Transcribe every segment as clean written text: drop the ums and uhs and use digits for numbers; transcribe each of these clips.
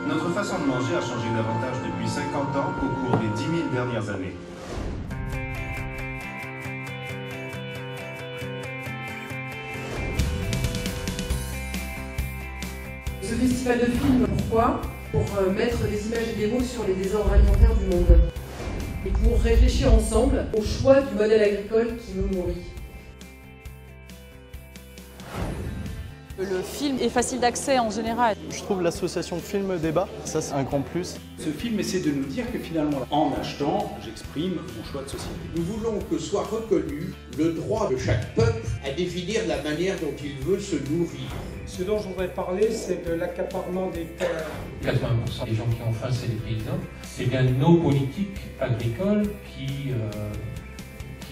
Notre façon de manger a changé davantage depuis 50 ans qu'au cours des 10 000 dernières années. Ce festival de films, pourquoi? Pour mettre des images et des mots sur les désordres alimentaires du monde. Et pour réfléchir ensemble au choix du modèle agricole qui nous nourrit. Le film est facile d'accès en général. Je trouve l'association film-débat, ça c'est un grand plus. Ce film essaie de nous dire que finalement, en achetant, j'exprime mon choix de société. Nous voulons que soit reconnu le droit de chaque peuple à définir la manière dont il veut se nourrir. Ce dont je voudrais parler, c'est de l'accaparement des terres. 80% des gens qui ont faim, c'est les paysans. C'est bien nos politiques agricoles qui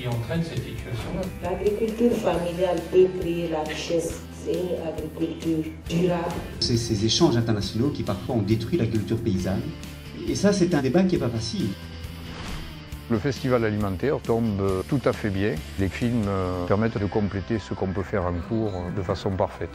entraînent cette situation-là. L'agriculture familiale peut créer la richesse. C'est une agriculture durable. C'est ces échanges internationaux qui parfois ont détruit l'agriculture paysanne. Et ça, c'est un débat qui n'est pas facile. Le festival alimentaire tombe tout à fait bien. Les films permettent de compléter ce qu'on peut faire en cours de façon parfaite.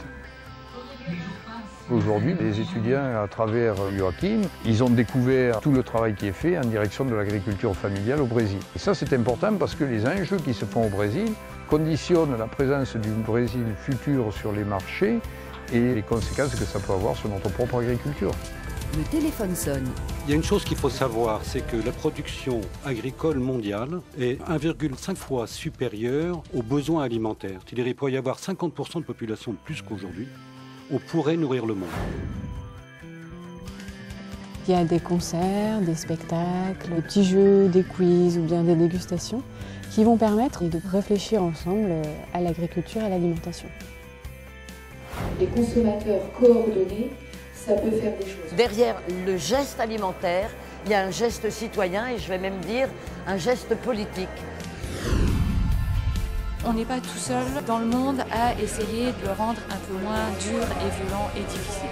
Aujourd'hui, les étudiants, à travers Joachim, ils ont découvert tout le travail qui est fait en direction de l'agriculture familiale au Brésil. Et ça, c'est important parce que les enjeux qui se font au Brésil conditionnent la présence du Brésil futur sur les marchés et les conséquences que ça peut avoir sur notre propre agriculture. Le téléphone sonne. Il y a une chose qu'il faut savoir, c'est que la production agricole mondiale est 1,5 fois supérieure aux besoins alimentaires. C'est-à-dire qu'il pourrait y avoir 50% de population de plus qu'aujourd'hui. On pourrait nourrir le monde. Il y a des concerts, des spectacles, des petits jeux, des quiz ou bien des dégustations qui vont permettre de réfléchir ensemble à l'agriculture et à l'alimentation. Les consommateurs coordonnés, ça peut faire des choses. Derrière le geste alimentaire, il y a un geste citoyen et je vais même dire un geste politique. On n'est pas tout seul dans le monde à essayer de le rendre un peu moins dur et violent et difficile.